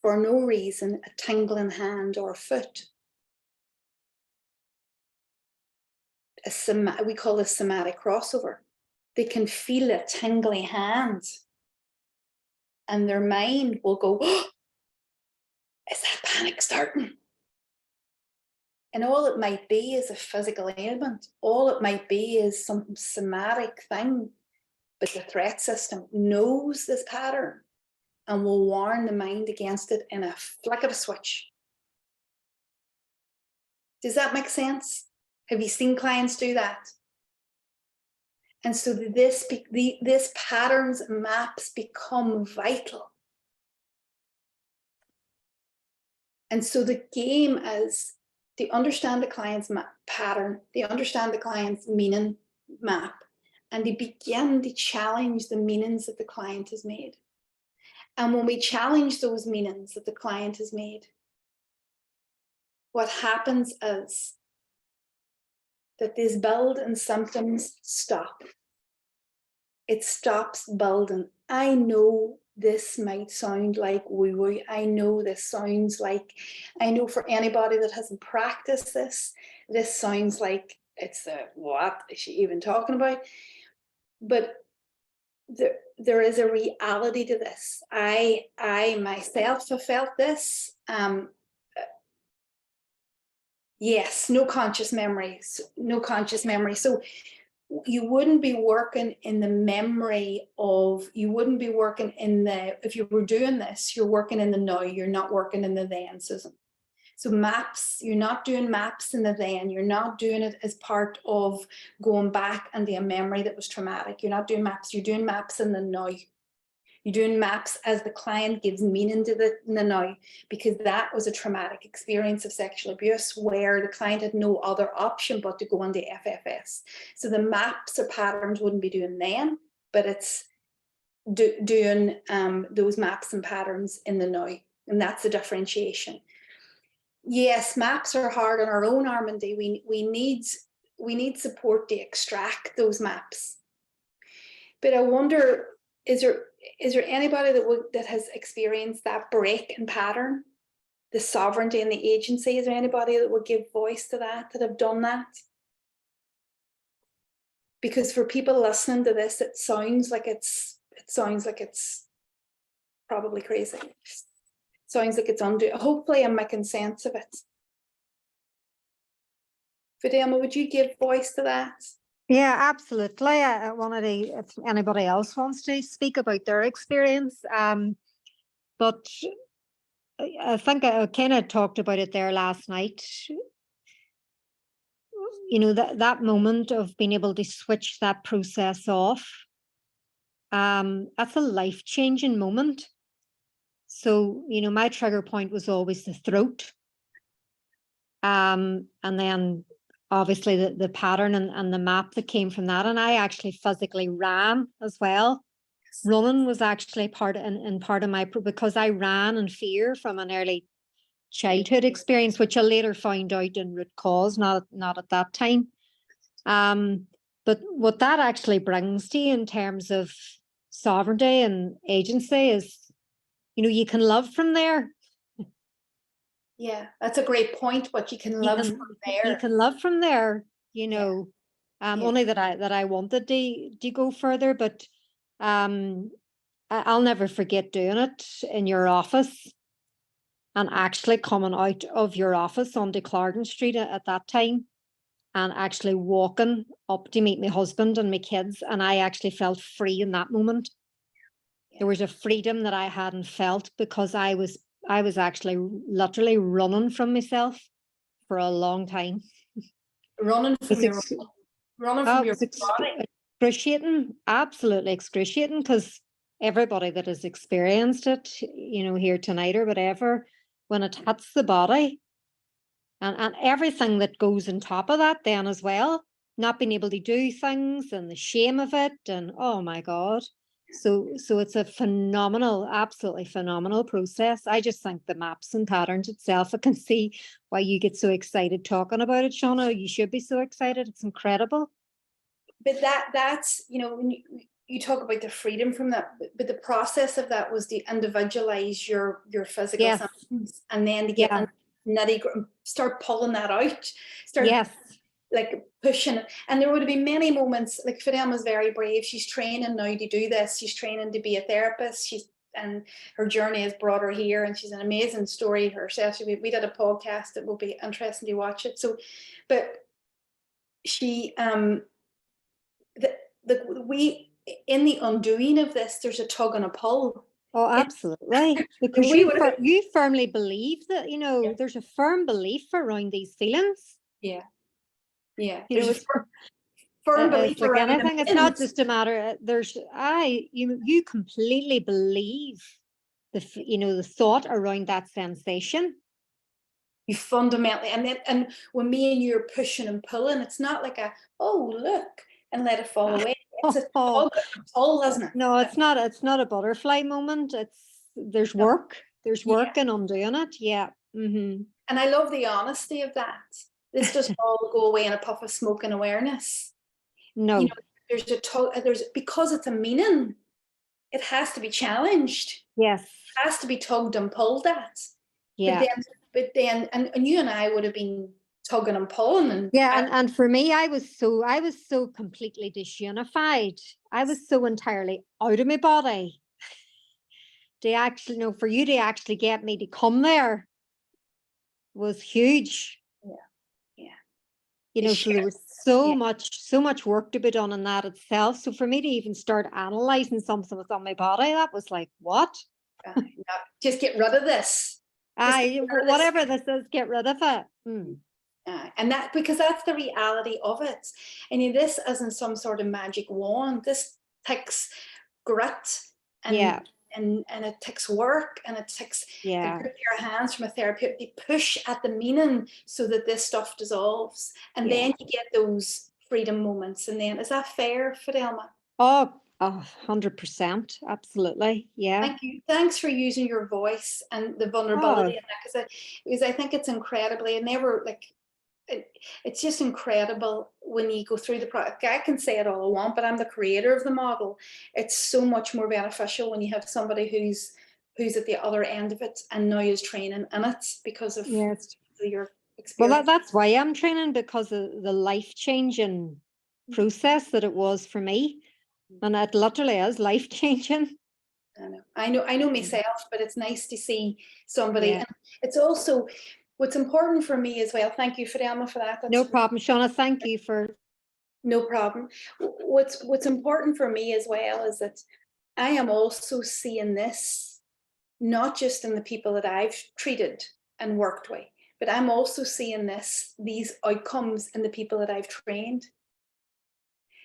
for no reason a tingling hand or foot. We call this somatic crossover. They can feel a tingly hand, and their mind will go, oh, is that panic starting? And all it might be is a physical ailment. All it might be is some somatic thing. But the threat system knows this pattern and will warn the mind against it in a flick of a switch. Does that make sense? Have you seen clients do that? And so this patterns and maps become vital. And so the game is to understand the client's pattern, they understand the client's meaning map, and they begin to challenge the meanings that the client has made. And when we challenge those meanings that the client has made, what happens is that these build and symptoms stop. It stops building. I know this might sound like woo-woo. I know this sounds like, I know for anybody that hasn't practiced this sounds like it's a, what is she even talking about? But there is a reality to this. I myself have felt this. Yes, no conscious memories, no conscious memory. So you wouldn't be working in the memory of, you wouldn't be working in the, if you were doing this, you're working in the now, you're not working in the then, Susan. So maps, you're not doing maps in the then, you're not doing it as part of going back into a memory that was traumatic. You're not doing maps, you're doing maps in the now. You're doing maps as the client gives meaning to the now, because that was a traumatic experience of sexual abuse where the client had no other option but to go into FFS. So the maps or patterns wouldn't be doing then, but it's doing those maps and patterns in the now. And that's the differentiation. Yes, maps are hard on our own, Armandi. We need support to extract those maps. But I wonder, is there anybody that has experienced that break in pattern, the sovereignty and the agency? Is there anybody that would give voice to that have done that? Because for people listening to this, it sounds like it's probably crazy. It sounds like it's hopefully I'm making sense of it. Fidelma, would you give voice to that? Yeah, absolutely. I wanted to, if anybody else wants to speak about their experience, but I think I kind of talked about it there last night. You know, that moment of being able to switch that process off, that's a life-changing moment. So, you know, my trigger point was always the throat. And then obviously the pattern and the map that came from that. And I actually physically ran as well. Running was actually part of my, because I ran in fear from an early childhood experience, which I later found out in root cause, not at that time. But what that actually brings to you in terms of sovereignty and agency is, you know, you can love from there. Yeah, that's a great point. What you can love from there. You can love from there, you know. Yeah. Only that I wanted to go further, but I'll never forget doing it in your office and actually coming out of your office onto Clarendon Street at that time and actually walking up to meet my husband and my kids, and I actually felt free in that moment. Yeah. There was a freedom that I hadn't felt because I was I was actually literally running from myself for a long time. Running from your It was body. excruciating, absolutely excruciating, because everybody that has experienced it, here tonight or whatever, when it hits the body and everything that goes on top of that then as well, not being able to do things and the shame of it, and oh my God. So it's a phenomenal, absolutely phenomenal process. I just think the maps and patterns itself, I can see why you get so excited talking about it, Shauna. You should be so excited. It's incredible. But that's, when you talk about the freedom from that, but the process of that was to individualize your physical Yes. symptoms, and then to get Yeah. start pulling that out, start Yes. like pushing it. And there would have been many moments, like Fidelma's very brave. She's training now to do this. She's training to be a therapist. And her journey has brought her here, and she's an amazing story herself. We did a podcast. It will be interesting to watch it. So, but she, we, in the undoing of this, there's a tug and a pull. Oh, absolutely. Because you firmly believe that, there's a firm belief around these feelings. Yeah. Yeah. There's a firm belief it's like around anything. It's not just a matter. You completely believe the thought around that sensation. You fundamentally, and when me and you are pushing and pulling, it's not like oh look and let it fall away. It's a pull, isn't it? No, it's not. It's not a butterfly moment. There's work. There's work in undoing it. Yeah. Mm-hmm. And I love the honesty of that. This doesn't all go away in a puff of smoke and awareness. No. There's because it's a meaning, it has to be challenged. Yes. It has to be tugged and pulled at. Yeah. But then and you and I would have been tugging and pulling, and for me, I was so completely disunified. I was so entirely out of my body. To actually for you to actually get me to come there was huge. Yeah. So there was so much work to be done in that itself. So for me to even start analyzing something within my body, that was like, what? Just get rid of this. Whatever this is, get rid of it. And that, because that's the reality of it. And this isn't some sort of magic wand. This takes grit and it takes work, and it takes the grip of your hands from a therapeutic. They push at the meaning so that this stuff dissolves, and then you get those freedom moments. And then, is that fair, Fidelma? Oh, 100%, absolutely. Yeah. Thank you. Thanks for using your voice and the vulnerability in that, because I think it's incredibly, it's just incredible when you go through the product. I can say it all I want, but I'm the creator of the model. It's so much more beneficial when you have somebody who's at the other end of it and now is training in it because of your experience. Well, that's why I'm training, because of the life-changing process that it was for me. And it literally is life-changing. I know myself, but it's nice to see somebody. And it's also what's important for me as well. Thank you, Fidelma, for that. No problem, Shauna. Thank you for. No problem. What's important for me as well is that I am also seeing this, not just in the people that I've treated and worked with, but I'm also seeing these outcomes in the people that I've trained.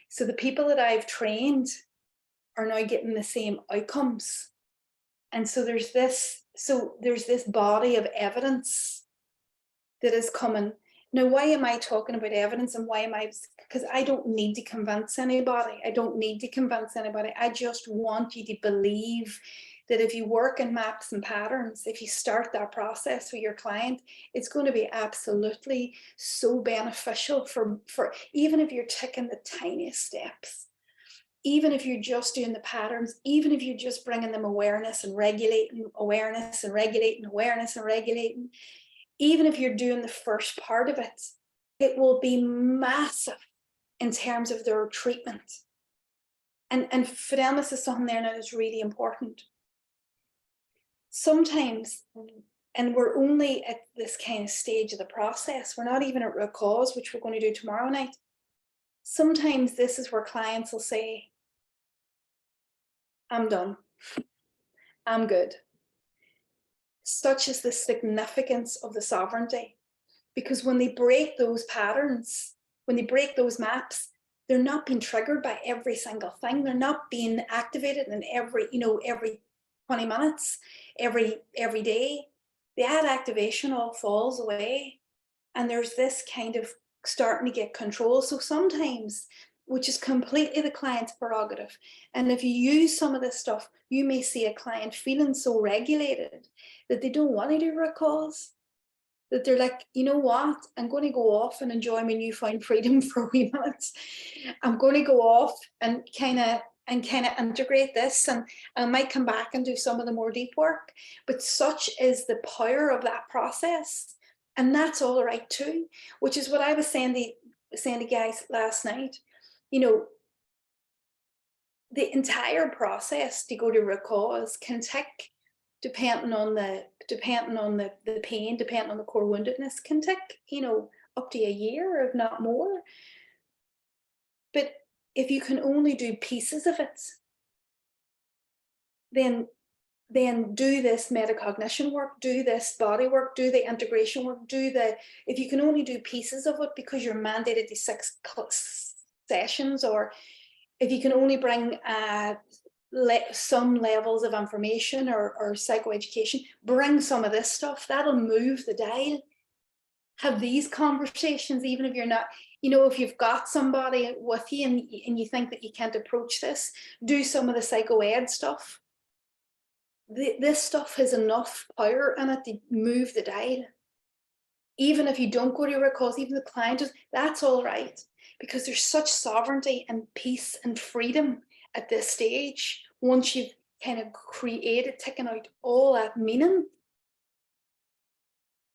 So the people that I've trained are now getting the same outcomes. And so there's this body of evidence that is coming. Now, why am I talking about evidence, and why am I? Because I don't need to convince anybody. I just want you to believe that if you work in maps and patterns, if you start that process with your client, it's going to be absolutely so beneficial for even if you're taking the tiniest steps, even if you're just doing the patterns, even if you're just bringing them awareness and regulating, even if you're doing the first part of it, it will be massive in terms of their treatment. And Fidelma is something there that is really important. Sometimes, and we're only at this kind of stage of the process, we're not even at root cause, which we're going to do tomorrow night. Sometimes this is where clients will say, I'm done. I'm good. such is the significance of the sovereignty. Because when they break those patterns, when they break those maps, they're not being triggered by every single thing. They're not being activated in every 20 minutes, every day. That activation all falls away. And there's this kind of starting to get control. So sometimes, which is completely the client's prerogative. And if you use some of this stuff, you may see a client feeling so regulated that they don't want to do root cause, that they're like, you know what, I'm going to go off and enjoy my newfound freedom for a wee minute. I'm going to go off and kind of integrate this, and I might come back and do some of the more deep work. But such is the power of that process. And that's all right too, which is what I was saying to guys last night. The entire process to go to root cause can take, depending on the pain, depending on the core woundedness, can take, up to a year, if not more. But if you can only do pieces of it, then do this metacognition work, do this body work, do the integration work, if you can only do pieces of it because you're mandated to 6 sessions, or if you can only bring some levels of information or psychoeducation, bring some of this stuff, that'll move the dial. Have these conversations, even if you're not, if you've got somebody with you and you think that you can't approach this, do some of the psychoed stuff. This stuff has enough power in it to move the dial. Even if you don't go to root cause, even the client does, that's all right. Because there's such sovereignty and peace and freedom at this stage, once you've kind of created, taken out all that meaning,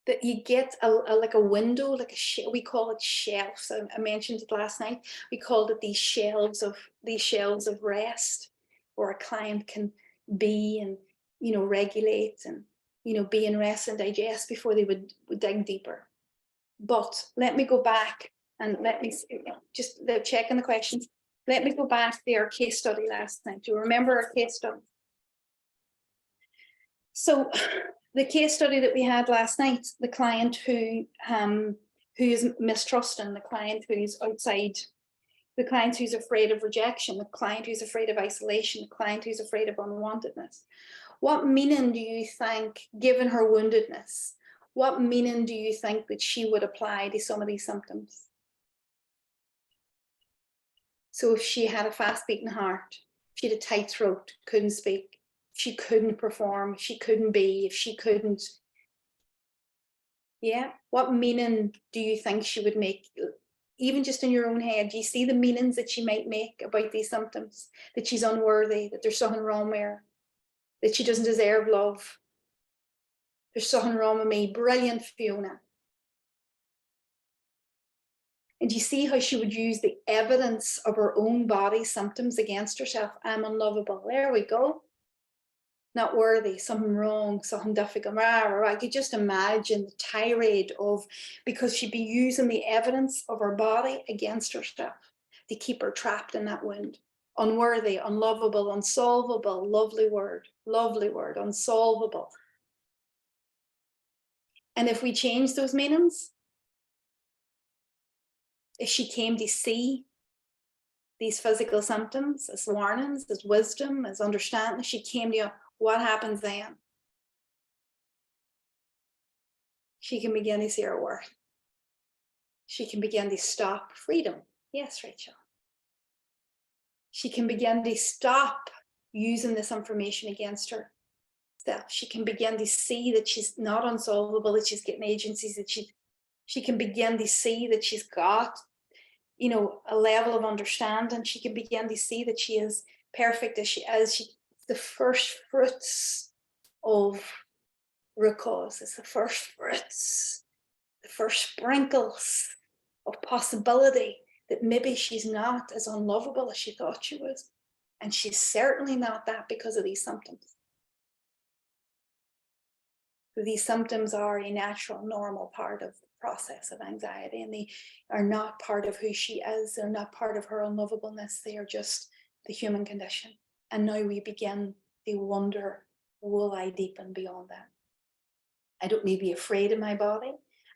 that you get like a window, like we call it shelves. I mentioned it last night. We called it these shelves of rest, where a client can be and regulate and be in rest and digest before they would dig deeper. But let me go back and let me just checking the questions. Let me go back to our case study last night. Do you remember our case study? So the case study that we had last night, the client who is mistrusting, the client who's outside, the client who's afraid of rejection, the client who's afraid of isolation, the client who's afraid of unwantedness. What meaning do you think, given her woundedness, what meaning do you think that she would apply to some of these symptoms? So if she had a fast beating heart, if she had a tight throat, couldn't speak, if she couldn't perform, if she couldn't be, if she couldn't, what meaning do you think she would make? Even just in your own head, do you see the meanings that she might make about these symptoms? That she's unworthy, that there's something wrong with her, that she doesn't deserve love. There's something wrong with me. Brilliant, Fiona. And you see how she would use the evidence of her own body symptoms against herself. I'm unlovable. There we go. Not worthy, something wrong, something difficult. I could just imagine the tirade of, because she'd be using the evidence of her body against herself to keep her trapped in that wound. Unworthy, unlovable, unsolvable, lovely word, unsolvable. And if we change those meanings, if she came to see these physical symptoms as warnings, as wisdom, as understanding, she came to, what happens then? She can begin to see her worth. She can begin to stop freedom. Yes, Rachel. She can begin to stop using this information against herself. She can begin to see that she's not unsolvable, that she's getting agencies, that she can begin to see that she's got, a level of understanding. She can begin to see that she is perfect as she is. The first fruits of root cause. It's the first fruits, the first sprinkles of possibility that maybe she's not as unlovable as she thought she was. And she's certainly not that because of these symptoms. These symptoms are a natural, normal part of the process of anxiety, and they are not part of who she is. They're not part of her unlovableness. They are just the human condition. And now we begin to wonder, will I deepen beyond that? I don't need to be afraid of my body.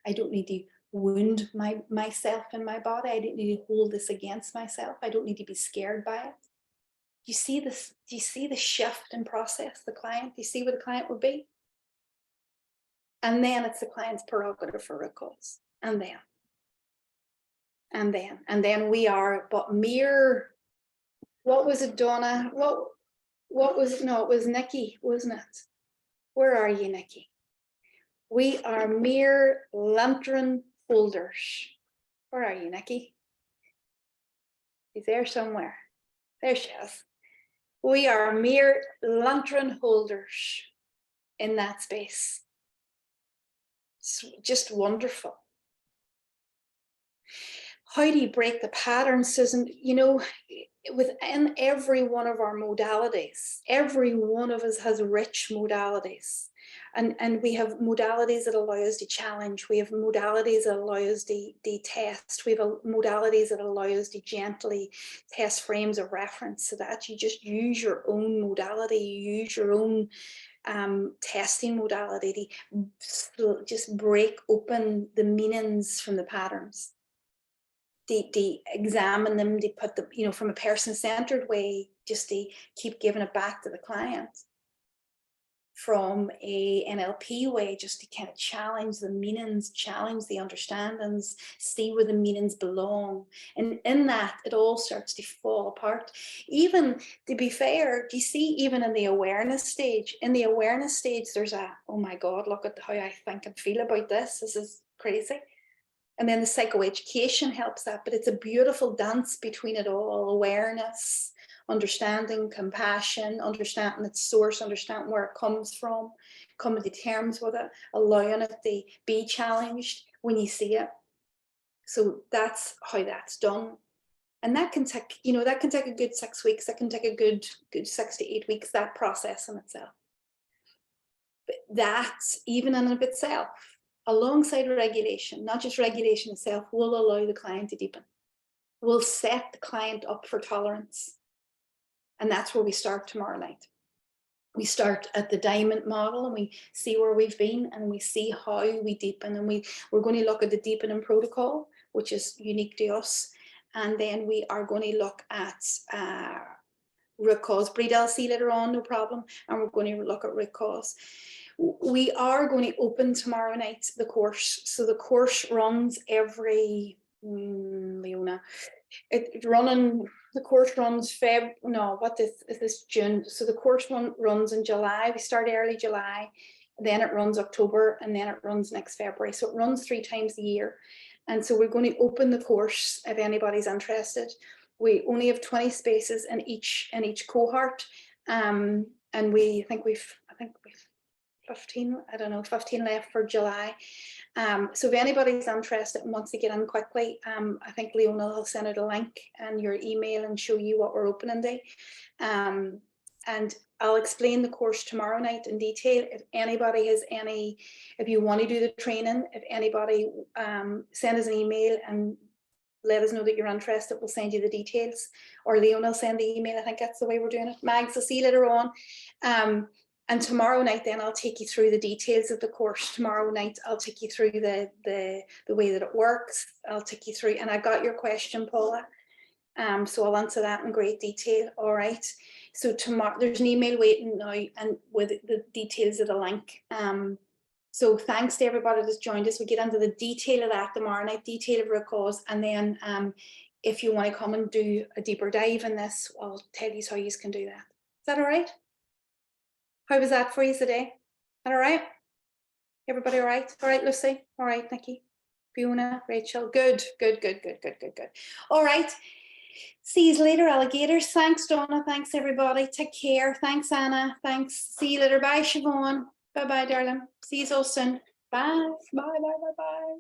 I don't need to wound myself in my body. I don't need to hold this against myself. I don't need to be scared by it. Do you see this? Do you see the shift in process, the client? Do you see where the client would be? And then it's the client's prerogative for root cause. And then we are but mere, what was it, Donna? What was it? No, it was Nikki, wasn't it? Where are you, Nikki? We are mere lantern holders. Where are you, Nikki? He's there somewhere. There she is. We are mere lantern holders in that space. It's just wonderful. How do you break the pattern, Susan? You know, within every one of our modalities, every one of us has rich modalities. And we have modalities that allow us to challenge. We have modalities that allow us to test. We have modalities that allow us to gently test frames of reference so that you just use your own modality, you use your own testing modality to just break open the meanings from the patterns. To examine them, to put them, you know, from a person-centered way, just to keep giving it back to the client. From a NLP way, just to kind of challenge the meanings, challenge the understandings, see where the meanings belong. And in that, it all starts to fall apart. Even, to be fair, do you see, even in the awareness stage, there's a, oh my God, look at how I think and feel about this. This is crazy. And then the psychoeducation helps that, but it's a beautiful dance between it all. Awareness, understanding, compassion, understanding its source, understanding where it comes from, coming to terms with it, allowing it to be challenged when you see it. So that's how that's done. And that can take, you know, that can take a good 6 weeks. That can take a good 6 to 8 weeks, that process in itself. But that's, even in and of itself, alongside regulation, not just regulation itself, will allow the client to deepen. Will set the client up for tolerance. And that's where we start tomorrow night. We start at the diamond model and we see where we've been and we see how we deepen. And we're going to look at the deepening protocol, which is unique to us. And then we are going to look at root cause. Breed LC later on, no problem. And we're going to look at root cause. We are going to open tomorrow night the course. So the course runs every, Leona, the course runs is this June? So the course runs in July. We start early July, then it runs October, and then it runs next February. So it runs 3 times a year. And so we're going to open the course if anybody's interested. We only have 20 spaces in each cohort. And I think we've 15, I don't know, 15 left for July. So if anybody's interested and wants to get in quickly, I think Leona will send out a link and your email and show you what we're opening day. And I'll explain the course tomorrow night in detail. If anybody has if you want to do the training, if anybody send us an email and let us know that you're interested, we'll send you the details, or Leona will send the email. I think that's the way we're doing it. Mags, I'll see you later on. And tomorrow night, then I'll take you through the details of the course. Tomorrow night, I'll take you through the way that it works. I'll take you through, and I got your question, Paula. So I'll answer that in great detail. All right. So tomorrow, there's an email waiting now, and with the details of the link. So thanks to everybody that's joined us. We get into the detail of that tomorrow night, detail of root cause, and then if you want to come and do a deeper dive in this, I'll tell you how you can do that. Is that all right? How was that for you today? All right? Everybody all right? All right, Lucy? All right, Nikki? Fiona? Rachel? Good. All right. See you later, alligators. Thanks, Donna. Thanks, everybody. Take care. Thanks, Anna. Thanks. See you later. Bye, Siobhan. Bye-bye, darling. See you all soon. Bye. Bye.